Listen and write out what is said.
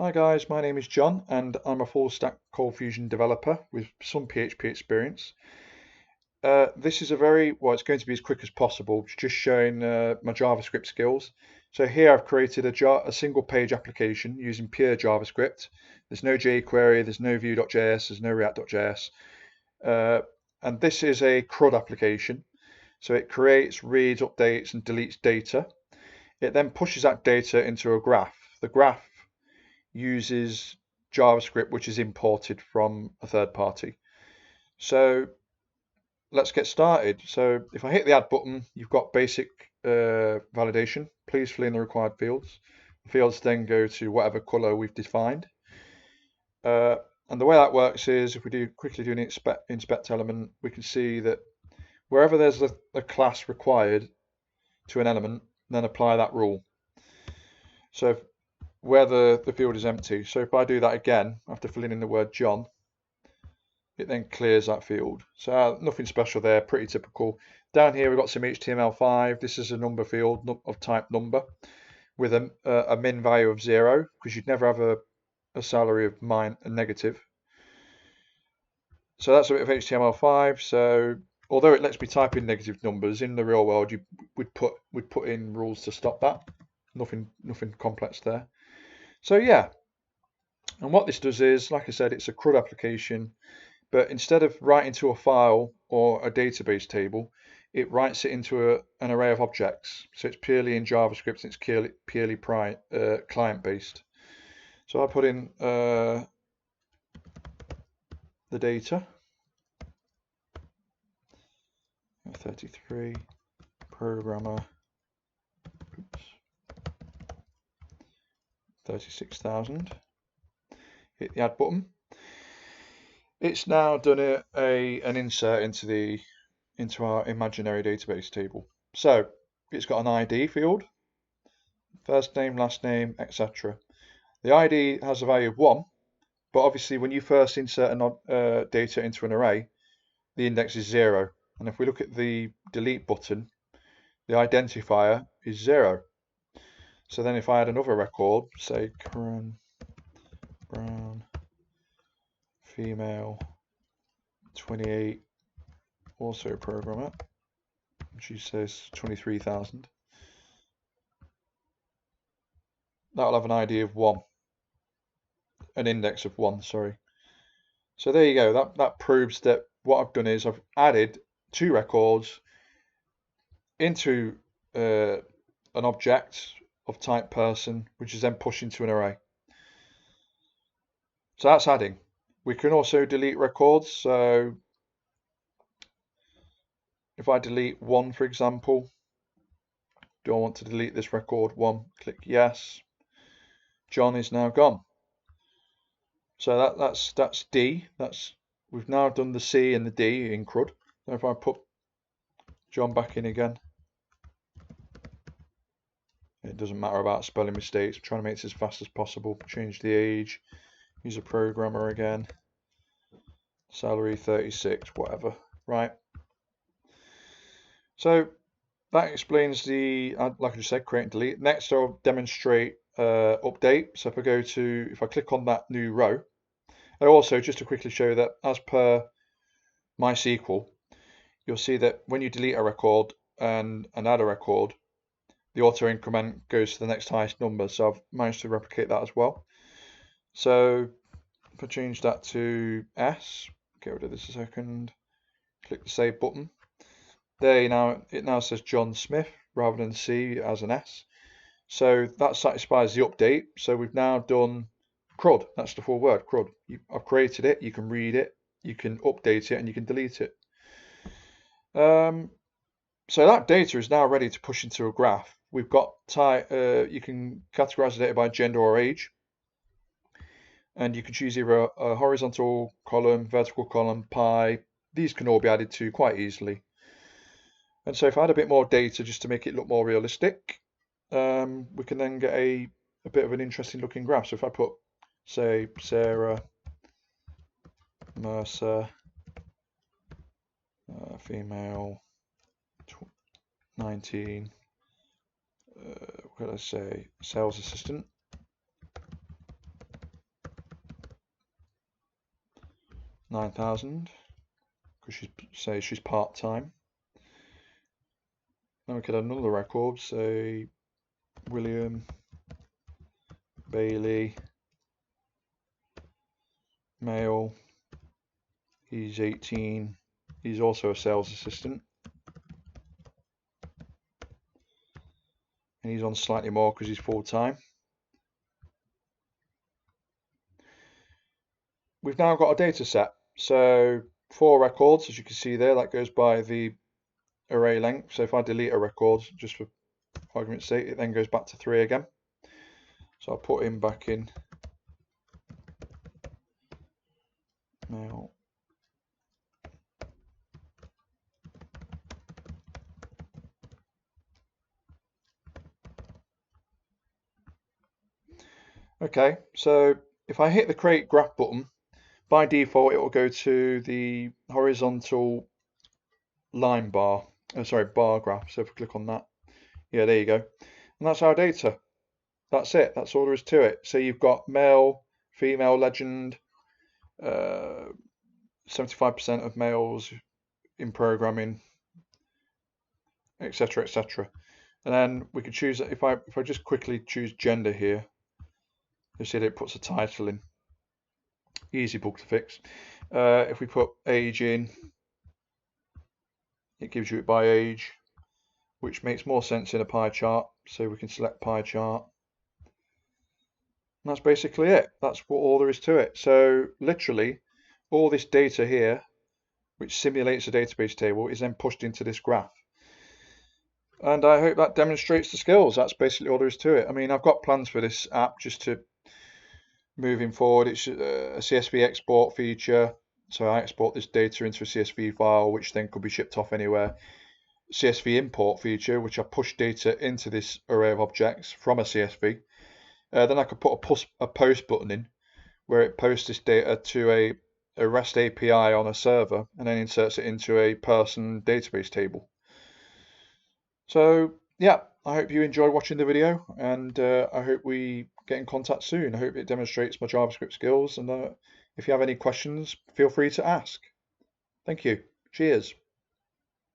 Hi guys, my name is John and I'm a full stack Cold Fusion developer with some PHP experience. This is it's going to be as quick as possible, just showing my JavaScript skills. So here I've created a single page application using pure JavaScript. There's no jQuery, there's no Vue.js, there's no React.js. And this is a CRUD application. So it creates, reads, updates and deletes data. It then pushes that data into a graph. The graph uses JavaScript, which is imported from a third party. So let's get started. So if I hit the add button, you've got basic validation. Please fill in the required fields. The fields then go to whatever color we've defined. And the way that works is if we quickly do an inspect element, we can see that wherever there's a class required to an element, then apply that rule. So where the field is empty. So if I do that again, after filling in the word John, it then clears that field. So nothing special there, pretty typical. Down here we've got some HTML5. This is a number field of type number with a min value of 0, because you'd never have a salary of negative. So that's a bit of HTML5. So although it lets me type in negative numbers, in the real world we'd put in rules to stop that. Nothing complex there. So yeah, and what this does is, like I said, it's a CRUD application, but instead of writing to a file or a database table, it writes it into an array of objects. So it's purely in JavaScript, and it's purely client-based. So I put in the data, 33, programmer, 36,000. Hit the add button. It's now done an insert into our imaginary database table. So it's got an ID field, first name, last name, etc. The ID has a value of 1, but obviously when you first insert data into an array, the index is 0. And if we look at the delete button, the identifier is 0. So then if I add another record, say Karen Brown, female, 28, also a programmer, she says 23,000. That'll have an ID of 1, an index of 1, sorry. So there you go. That proves that what I've done is I've added 2 records into an object of type person, which is then pushed into an array. So that's adding. We can also delete records. So if I delete 1, for example, do I want to delete this record 1? Click yes. John is now gone. So that's D. We've now done the C and the D in CRUD. So if I put John back in again, it doesn't matter about spelling mistakes. I'm trying to make this as fast as possible. Change the age. Use a programmer again. Salary 36, whatever. Right. So that explains like I just said, create and delete. Next, I'll demonstrate update. So if I click on that new row, and also just to quickly show that as per MySQL, you'll see that when you delete a record and add a record, the auto increment goes to the next highest number. So I've managed to replicate that as well. So if I change that to S, get rid of this a second, click the save button. There it now says John Smith rather than C as an S. So that satisfies the update. So we've now done CRUD. That's the full word, CRUD. I've created it. You can read it, you can update it, and you can delete it. So that data is now ready to push into a graph. We've got you can categorize the data by gender or age, and you can choose either a horizontal column, vertical column, pie. These can all be added to quite easily. And so if I add a bit more data just to make it look more realistic, we can then get a bit of an interesting looking graph. So if I put, say, Sarah Mercer, female, 19, what could I say, sales assistant, 9,000, because she's part-time. Then we could add another record, say William Bailey, male, he's 18, he's also a sales assistant, and he's on slightly more because he's full-time. We've now got a data set, so 4 records, as you can see there, that goes by the array length. So if I delete a record, just for argument's sake, it then goes back to 3 again. So I'll put him back in male. Okay, so if I hit the create graph button, by default it will go to the horizontal line bar, bar graph. So if we click on that, yeah, there you go. And that's our data. That's it. That's all there is to it. So you've got male, female legend, 75% of males in programming, etc., etc. And then we could choose, if I just quickly choose gender here, you'll see that it puts a title in. Easy bug to fix. If we put age in, it gives you it by age, which makes more sense in a pie chart. So we can select pie chart. And that's basically it. That's all there is to it. So literally, all this data here, which simulates a database table, is then pushed into this graph. And I hope that demonstrates the skills. That's basically all there is to it. I mean, I've got plans for this app just to moving forward. It's a CSV export feature. So I export this data into a CSV file, which then could be shipped off anywhere. CSV import feature, which I push data into this array of objects from a CSV. Then I could put a post button in, where it posts this data to a REST API on a server, and then inserts it into a person database table. So yeah, I hope you enjoy watching the video, and I hope we get in contact soon. I hope it demonstrates my JavaScript skills, and if you have any questions, feel free to ask. Thank you. Cheers.